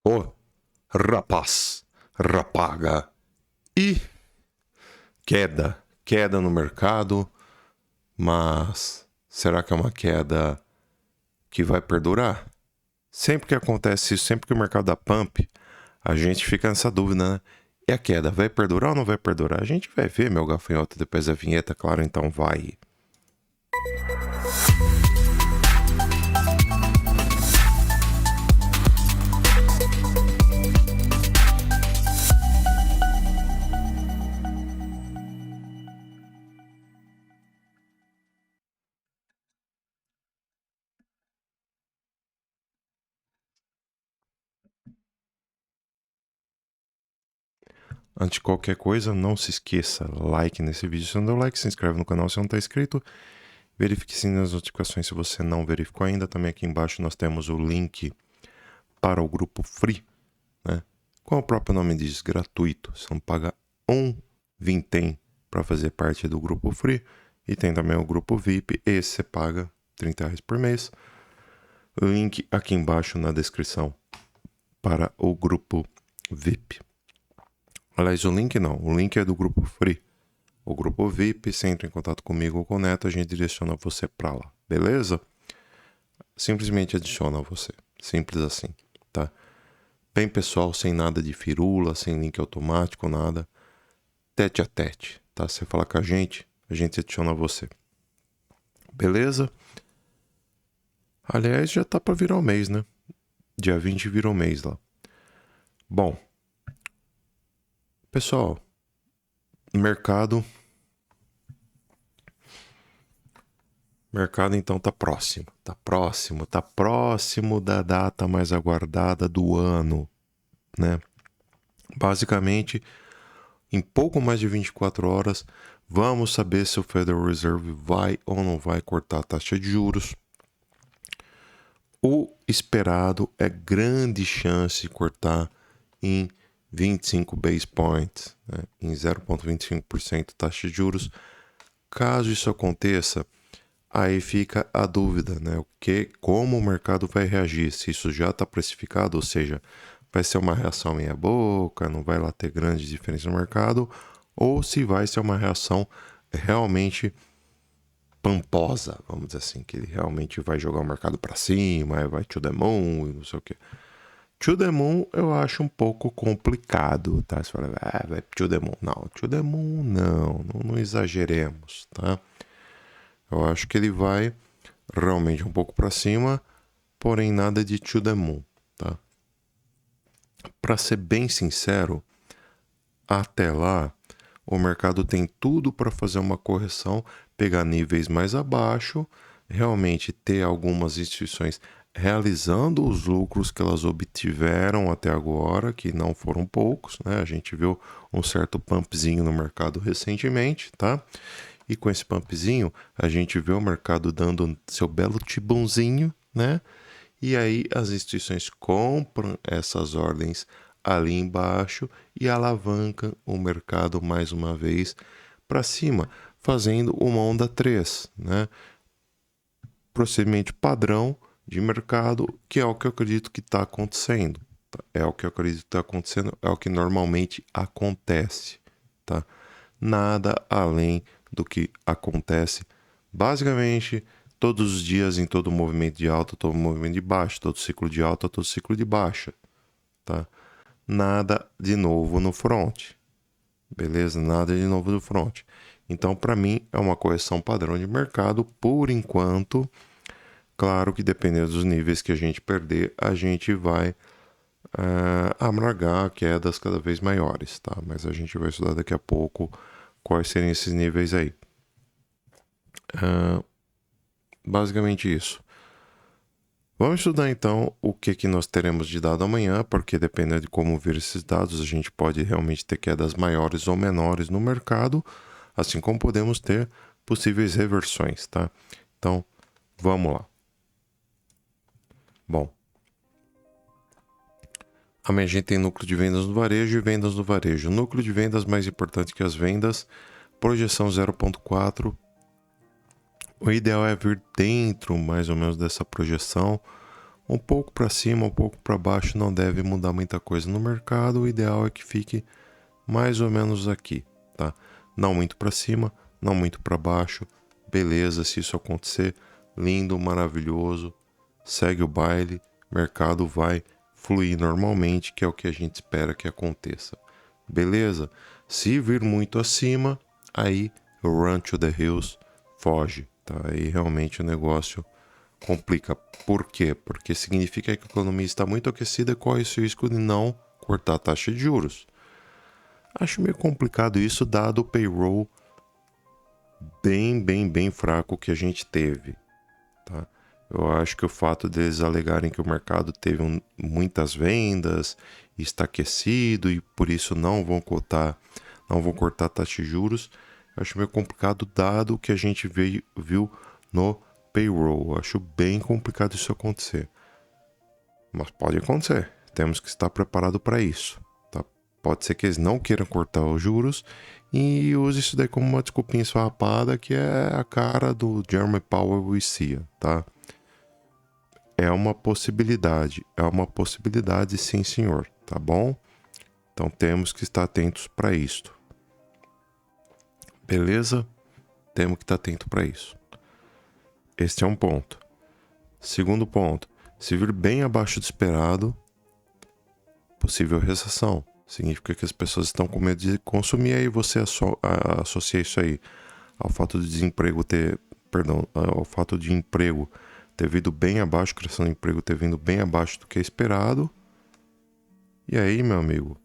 Ô, rapaz, rapaga. E queda no mercado, mas será que é uma queda que vai perdurar? Sempre que acontece isso, sempre que o mercado dá pump, a gente fica nessa dúvida, né? E a queda vai perdurar ou não vai perdurar? A gente vai ver, meu gafanhoto, depois da vinheta, claro, então vai. Antes de qualquer coisa, não se esqueça, like nesse vídeo se não deu like, se inscreve no canal se não está inscrito, verifique sim nas notificações se você não verificou ainda. Também aqui embaixo nós temos o link para o grupo Free, né? Como o próprio nome diz, gratuito. Você não paga um vintém para fazer parte do grupo Free. E tem também o grupo VIP, esse você paga R$30 por mês. Link aqui embaixo na descrição para o grupo VIP. Aliás, o link é do grupo Free. O grupo VIP, você entra em contato comigo ou com o Neto, a gente direciona você para lá, beleza? Simplesmente adiciona você, simples assim, tá? Bem pessoal, sem nada de firula, sem link automático, nada. Tete a tete, tá? Você fala com a gente adiciona você. Beleza? Aliás, já tá pra virar o mês, né? Dia 20 virou mês lá. Bom, pessoal, mercado então tá próximo da data mais aguardada do ano, né? Basicamente, em pouco mais de 24 horas, vamos saber se o Federal Reserve vai ou não vai cortar a taxa de juros. O esperado é grande chance de cortar em 25 base points, né? Em 0,25% taxa de juros. Caso isso aconteça, aí fica a dúvida, né? Como o mercado vai reagir? Se isso já está precificado, ou seja, vai ser uma reação meia boca, não vai lá ter grande diferença no mercado, ou se vai ser uma reação realmente pamposa, vamos dizer assim, que ele realmente vai jogar o mercado para cima, vai to the moon e não sei o que. To the moon eu acho um pouco complicado, tá? Você fala, vai to the moon. Não, to the moon não exageremos, tá? Eu acho que ele vai realmente um pouco para cima, porém nada de to the moon, tá? Para ser bem sincero, até lá o mercado tem tudo para fazer uma correção, pegar níveis mais abaixo, realmente ter algumas instituições realizando os lucros que elas obtiveram até agora, que não foram poucos, né? A gente viu um certo pumpzinho no mercado recentemente, tá? E com esse pumpzinho, a gente vê o mercado dando seu belo tibunzinho, né? E aí as instituições compram essas ordens ali embaixo e alavancam o mercado mais uma vez para cima, fazendo uma onda 3, né? Procedimento padrão de mercado, que é o que eu acredito que está acontecendo. Tá? É o que eu acredito que está acontecendo, é o que normalmente acontece, tá? Nada além do que acontece basicamente todos os dias, em todo movimento de alta, todo movimento de baixa, todo ciclo de alta, todo ciclo de baixa, tá? Nada de novo no front, beleza? Nada de novo no front. Então, para mim, é uma correção padrão de mercado por enquanto. Claro que dependendo dos níveis que a gente perder, a gente vai amargar quedas cada vez maiores, tá? Mas a gente vai estudar daqui a pouco quais seriam esses níveis aí. Basicamente isso. Vamos estudar então o que nós teremos de dado amanhã, porque dependendo de como vir esses dados, a gente pode realmente ter quedas maiores ou menores no mercado, assim como podemos ter possíveis reversões, tá? Então, vamos lá. Bom, amanhã a gente tem núcleo de vendas no varejo e vendas no varejo. Núcleo de vendas mais importante que as vendas, projeção 0,4. O ideal é vir dentro mais ou menos dessa projeção. Um pouco para cima, um pouco para baixo não deve mudar muita coisa no mercado. O ideal é que fique mais ou menos aqui, tá? Não muito para cima, não muito para baixo. Beleza, se isso acontecer, lindo, maravilhoso. Segue o baile, mercado vai fluir normalmente, que é o que a gente espera que aconteça. Beleza? Se vir muito acima, aí run to the hills, foge, tá? Aí realmente o negócio complica. Por quê? Porque significa que a economia está muito aquecida e corre o risco de não cortar a taxa de juros. Acho meio complicado isso, dado o payroll bem fraco que a gente teve, tá? Eu acho que o fato deles alegarem que o mercado teve muitas vendas, está aquecido e por isso não vão cortar a taxa de juros, acho meio complicado dado o que a gente viu no payroll. Acho bem complicado isso acontecer. Mas pode acontecer. Temos que estar preparado para isso. Tá? Pode ser que eles não queiram cortar os juros e use isso daí como uma desculpinha esfarrapada, que é a cara do Jeremy Powell e CIA, tá? É uma possibilidade sim, senhor, tá bom? Então temos que estar atentos para isto. Beleza? Temos que estar atento para isso. Este é um ponto. Segundo ponto, se vir bem abaixo do esperado, possível recessão. Significa que as pessoas estão com medo de consumir, aí você associa isso aí ao fato de desemprego ao fato de emprego ter vindo bem abaixo, criação de emprego ter vindo bem abaixo do que é esperado. E aí, meu amigo,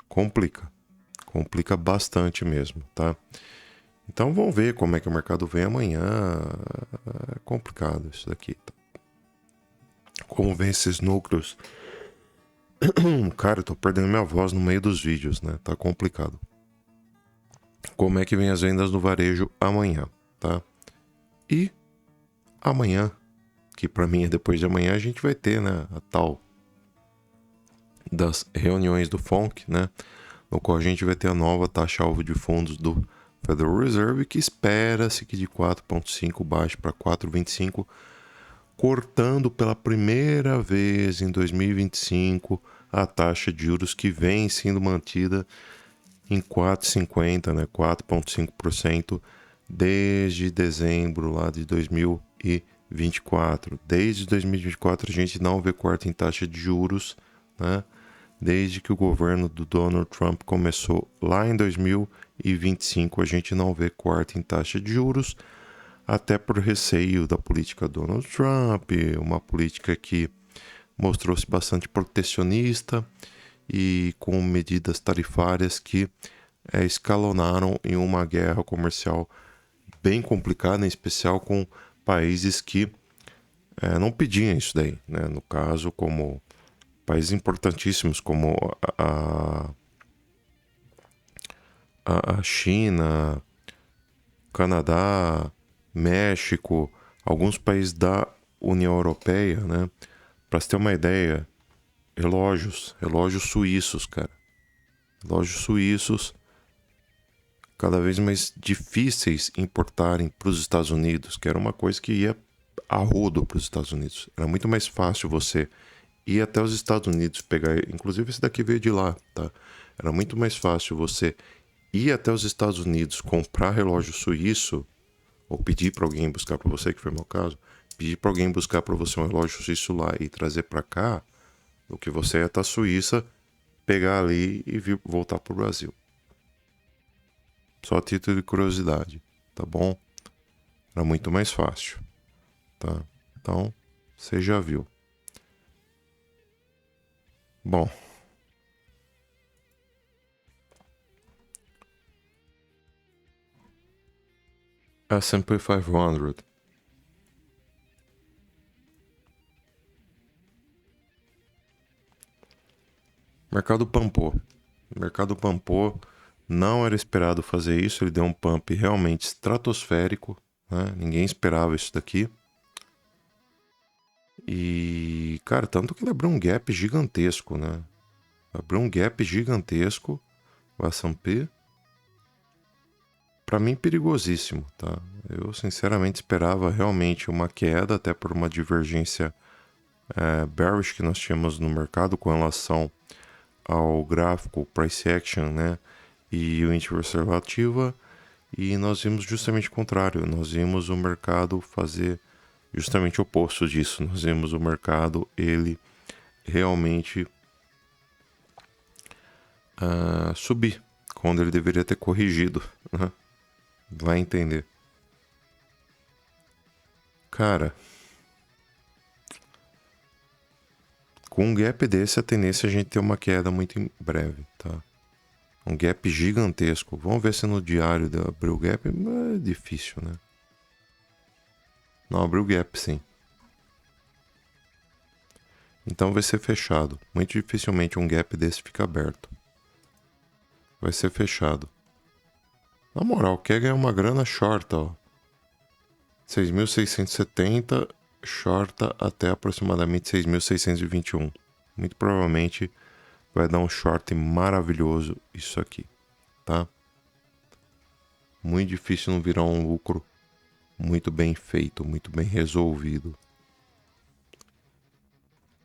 complica bastante mesmo, tá? Então vamos ver como é que o mercado vem amanhã. É complicado isso daqui, tá? Como vem esses núcleos? Cara, eu tô perdendo minha voz no meio dos vídeos, né? Tá complicado. Como é que vem as vendas no varejo amanhã, tá? E amanhã, que para mim é depois de amanhã, a gente vai ter, né, a tal das reuniões do FONC, né, no qual a gente vai ter a nova taxa-alvo de fundos do Federal Reserve, que espera-se que de 4,5 baixe para 4,25, cortando pela primeira vez em 2025 a taxa de juros que vem sendo mantida em 4,50, né, 4,5% desde dezembro lá de 2024. Desde 2024 a gente não vê corte em taxa de juros, né? Desde que o governo do Donald Trump começou lá em 2025, a gente não vê corte em taxa de juros, até por receio da política Donald Trump, uma política que mostrou-se bastante protecionista e com medidas tarifárias que escalonaram em uma guerra comercial bem complicada, em especial com países que não pediam isso daí, né? No caso, como países importantíssimos como a China, Canadá, México, alguns países da União Europeia, né? Para você ter uma ideia, relógios suíços, cara. Relógios suíços cada vez mais difíceis importarem para os Estados Unidos, que era uma coisa que ia a rodo para os Estados Unidos. Era muito mais fácil você ir até os Estados Unidos pegar, inclusive esse daqui veio de lá, tá? Era muito mais fácil você ir até os Estados Unidos, comprar relógio suíço, ou pedir para alguém buscar para você, que foi o meu caso, pedir para alguém buscar para você um relógio suíço lá e trazer para cá, do que você ia até a Suíça, pegar ali e voltar para o Brasil. Só a título de curiosidade, tá bom? Era muito mais fácil, tá? Então, você já viu. Bom, S&P 500. Mercado pampou. Mercado pampou. Não era esperado fazer isso. Ele deu um pump realmente estratosférico, né? Ninguém esperava isso daqui. E, cara, tanto que ele abriu um gap gigantesco, né? Abriu um gap gigantesco, o S&P. Para mim, perigosíssimo, tá? Eu, sinceramente, esperava realmente uma queda, até por uma divergência bearish que nós tínhamos no mercado com relação ao gráfico price action, né, e o índice relativa, e nós vimos justamente o contrário. Nós vimos o mercado fazer justamente o oposto disso. Nós vimos o mercado ele realmente subir quando ele deveria ter corrigido, né? Vai entender. Cara, com um gap desse, a tendência é a gente ter uma queda muito em breve, tá? Um gap gigantesco. Vamos ver se no diário abriu o gap. É difícil, né? Não, abriu o gap, sim. Então vai ser fechado. Muito dificilmente um gap desse fica aberto. Vai ser fechado. Na moral, quer ganhar uma grana, shorta, ó. 6.670, shorta até aproximadamente 6.621. Muito provavelmente vai dar um short maravilhoso isso aqui, tá? Muito difícil não virar um lucro muito bem feito, muito bem resolvido.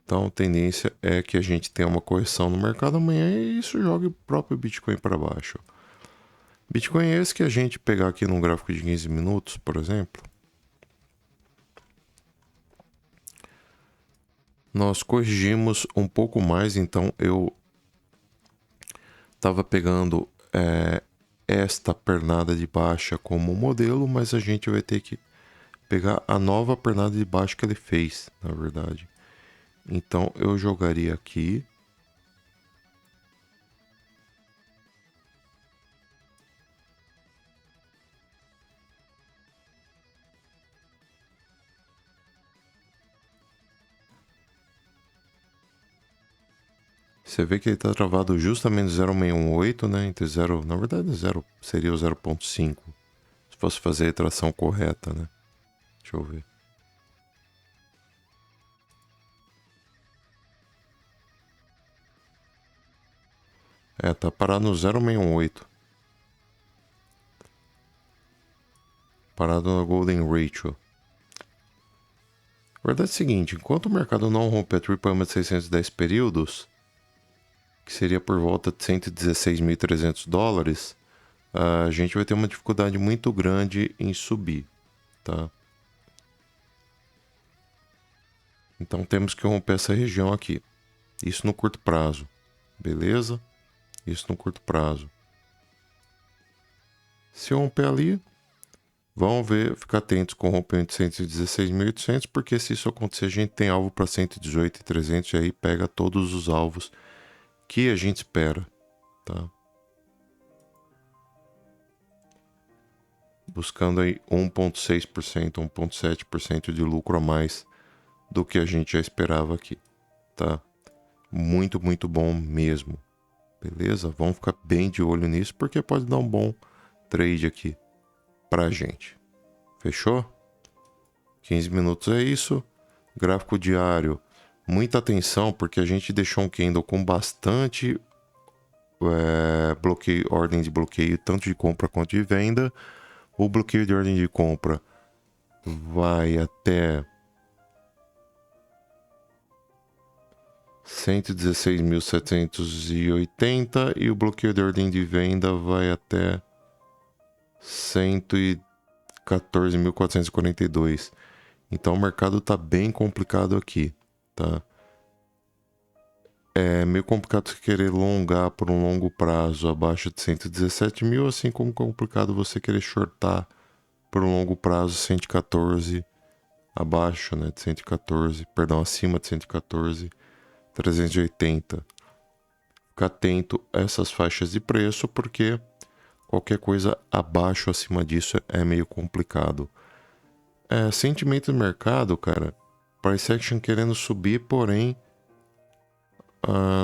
Então a tendência é que a gente tenha uma correção no mercado amanhã e isso jogue o próprio Bitcoin para baixo. Bitcoin é esse que a gente pegar aqui num gráfico de 15 minutos, por exemplo. Nós corrigimos um pouco mais, então eu estava pegando esta pernada de baixa como modelo, mas a gente vai ter que pegar a nova pernada de baixa que ele fez, na verdade. Então eu jogaria aqui. Você vê que ele está travado justamente no 0,618, né? Entre 0, na verdade 0 seria o 0,5. Se fosse fazer a iteração correta, né? Deixa eu ver. Tá parado no 0,618. Parado na Golden Ratio. A verdade é o seguinte, enquanto o mercado não romper a Triple M de 610 períodos, que seria por volta de 116.300 dólares, a gente vai ter uma dificuldade muito grande em subir, tá? Então temos que romper essa região aqui. Isso no curto prazo, beleza? Isso no curto prazo. Se romper ali, vamos ver, ficar atentos com o rompimento de 116.800, porque se isso acontecer, a gente tem alvo para 118.300 e aí pega todos os alvos que a gente espera, tá? Buscando aí 1,6%, 1,7% de lucro a mais do que a gente já esperava aqui, tá? Muito, muito bom mesmo, beleza? Vamos ficar bem de olho nisso, porque pode dar um bom trade aqui pra gente. Fechou? 15 minutos é isso. Gráfico diário, muita atenção, porque a gente deixou um candle com bastante bloqueio, ordem de bloqueio, tanto de compra quanto de venda. O bloqueio de ordem de compra vai até 116.780 e o bloqueio de ordem de venda vai até 114.442. Então o mercado está bem complicado aqui, tá? É meio complicado você querer longar por um longo prazo abaixo de 117 mil, assim como complicado você querer shortar por um longo prazo 114 abaixo, né, de 114, perdão, acima de 114, 380. Fica atento a essas faixas de preço, porque qualquer coisa abaixo, acima disso é meio complicado. Sentimento do mercado, cara, price action querendo subir, porém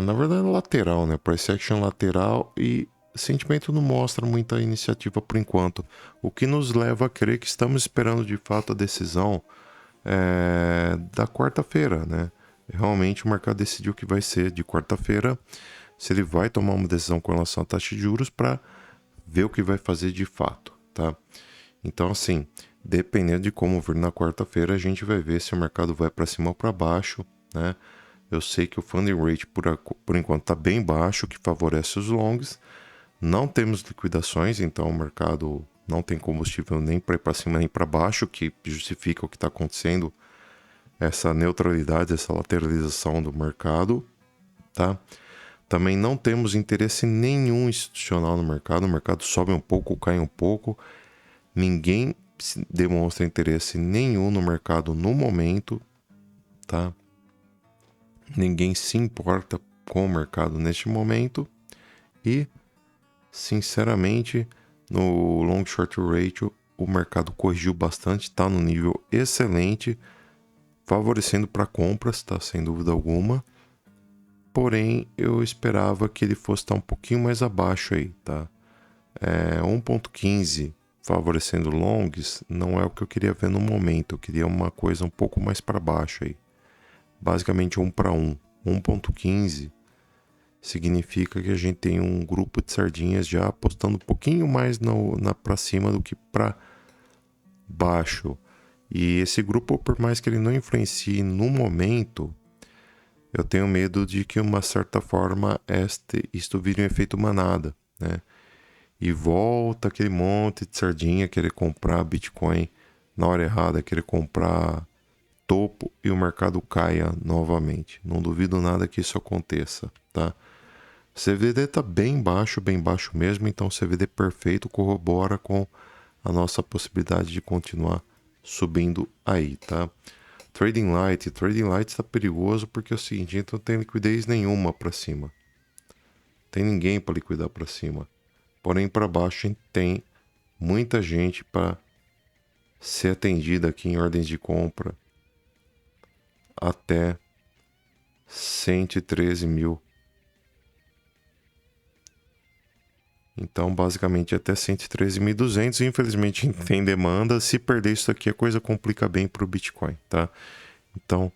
na verdade é lateral, né? Price action lateral e sentimento não mostra muita iniciativa por enquanto. O que nos leva a crer que estamos esperando de fato a decisão da quarta-feira, né? Realmente o mercado decidiu que vai ser de quarta-feira, se ele vai tomar uma decisão com relação à taxa de juros para ver o que vai fazer de fato, tá? Então, assim, dependendo de como vir na quarta-feira, a gente vai ver se o mercado vai para cima ou para baixo, né? Eu sei que o funding rate por enquanto está bem baixo, o que favorece os longs. Não temos liquidações, então o mercado não tem combustível nem para ir para cima nem para baixo, que justifica o que está acontecendo, essa neutralidade, essa lateralização do mercado, tá? Também não temos interesse nenhum institucional no mercado. O mercado sobe um pouco, cai um pouco. Ninguém demonstra interesse nenhum no mercado no momento, tá? Ninguém se importa com o mercado neste momento. E, sinceramente, no long short ratio, o mercado corrigiu bastante, está no nível excelente, favorecendo para compras, tá? Sem dúvida alguma. Porém, eu esperava que ele fosse estar um pouquinho mais abaixo aí, tá? 1.15 favorecendo longs não é o que eu queria ver no momento. Eu queria uma coisa um pouco mais para baixo aí. Basicamente 1 para 1. 1.15 significa que a gente tem um grupo de sardinhas já apostando um pouquinho mais para cima do que para baixo. E esse grupo, por mais que ele não influencie no momento, eu tenho medo de que, de uma certa forma, isto vire um efeito manada, né? E volta aquele monte de sardinha querer comprar Bitcoin na hora errada, querer comprar topo e o mercado caia novamente. Não duvido nada que isso aconteça, tá? CVD tá bem baixo mesmo, então CVD perfeito corrobora com a nossa possibilidade de continuar subindo aí, tá? Trading Light está perigoso porque é o seguinte, então não tem liquidez nenhuma para cima. Tem ninguém para liquidar para cima. Porém, para baixo a gente tem muita gente para ser atendida aqui em ordens de compra até 113 mil. Então, basicamente, até 113.200. Infelizmente, tem demanda. Se perder isso aqui, a coisa complica bem para o Bitcoin, tá? Então,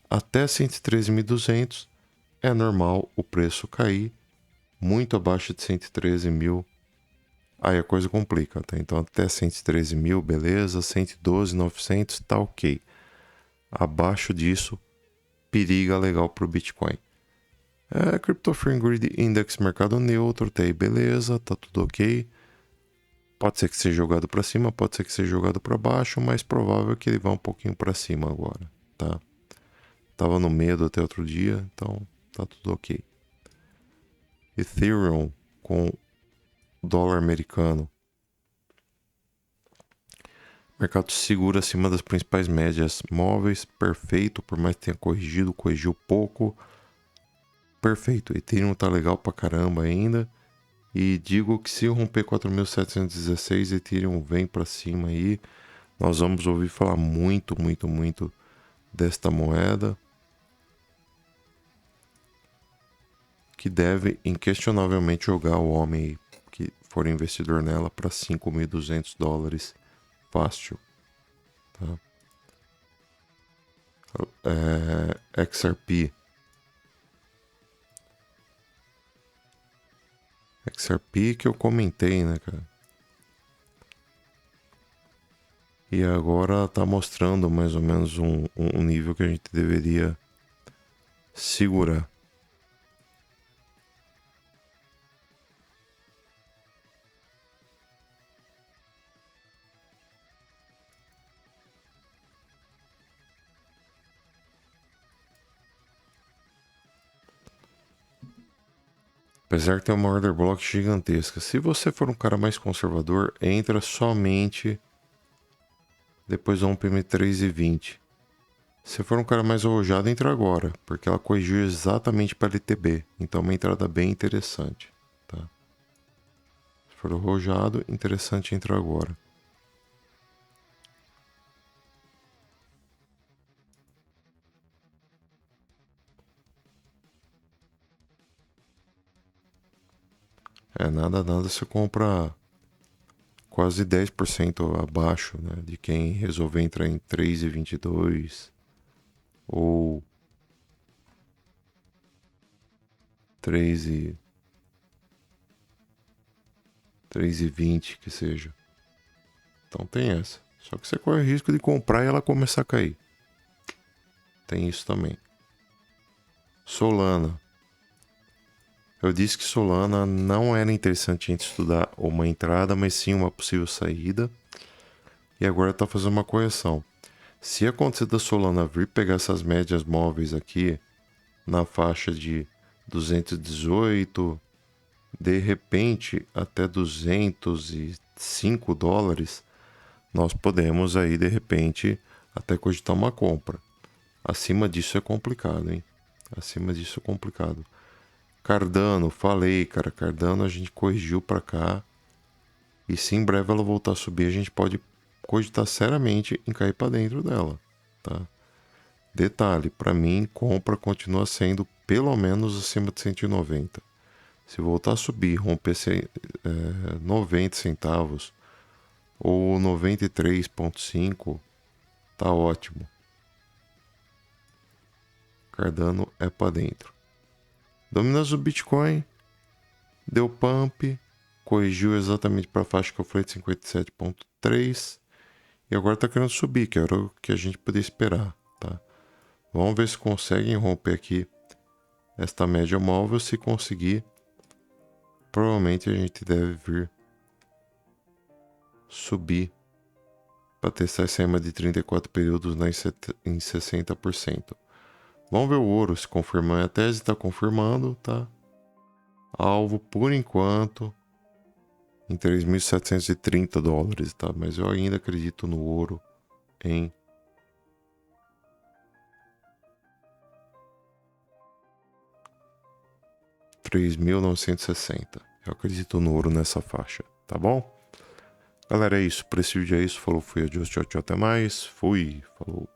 até 113.200 é normal o preço cair. Muito abaixo de 113 mil, aí a coisa complica, tá? Então, até 113 mil, beleza. 112.900, tá ok. Abaixo disso, periga legal para o Bitcoin. Crypto Free Grid Index mercado neutro, tá aí, beleza, tá tudo ok. Pode ser que seja jogado para cima, pode ser que seja jogado para baixo, mas provável que ele vá um pouquinho para cima agora, tá? Tava no medo até outro dia, então tá tudo ok. Ethereum com dólar americano. Mercado seguro acima das principais médias móveis, perfeito, por mais que tenha corrigiu pouco. Perfeito, Ethereum tá legal pra caramba ainda. E digo que se romper 4.716, Ethereum vem para cima aí. Nós vamos ouvir falar muito desta moeda, que deve inquestionavelmente jogar o homem que for investidor nela para $5.200 fácil. Tá? XRP. XRP que eu comentei, né, cara? E agora tá mostrando mais ou menos um nível que a gente deveria segurar. Apesar que tem uma order block gigantesca. Se você for um cara mais conservador, entra somente depois do rompimento 3,20. Se for um cara mais arrojado, entra agora, porque ela corrigiu exatamente para LTB. Então é uma entrada bem interessante. Tá? Se for arrojado, interessante entrar agora. Nada, você compra quase 10% abaixo, né, de quem resolver entrar em 3,22 ou 3,20 que seja. Então tem essa. Só que você corre o risco de comprar e ela começar a cair. Tem isso também. Solana. Eu disse que Solana não era interessante a gente estudar uma entrada, mas sim uma possível saída. E agora está fazendo uma correção. Se acontecer da Solana vir pegar essas médias móveis aqui na faixa de 218, de repente até 205 dólares, nós podemos aí de repente até cogitar uma compra. Acima disso é complicado, hein? Acima disso é complicado. Cardano, falei, cara, Cardano a gente corrigiu para cá. E se em breve ela voltar a subir, a gente pode cogitar seriamente em cair para dentro dela, tá? Detalhe, para mim, compra continua sendo pelo menos acima de 190. Se voltar a subir, romper 90 centavos ou 93,5, tá ótimo. Cardano é para dentro. Dominância do Bitcoin, deu pump, corrigiu exatamente para a faixa que eu falei de 57,3 e agora está querendo subir, que era o que a gente podia esperar, tá? Vamos ver se conseguem romper aqui esta média móvel. Se conseguir, provavelmente a gente deve vir subir para testar acima de 34 períodos em 60%. Vamos ver o ouro se confirmando. A tese está confirmando, tá? Alvo por enquanto em 3.730 dólares, tá? Mas eu ainda acredito no ouro em 3.960. Eu acredito no ouro nessa faixa, tá bom? Galera, é isso. Por esse vídeo é isso. Falou, fui, adiós, tchau, tchau, até mais. Fui, falou.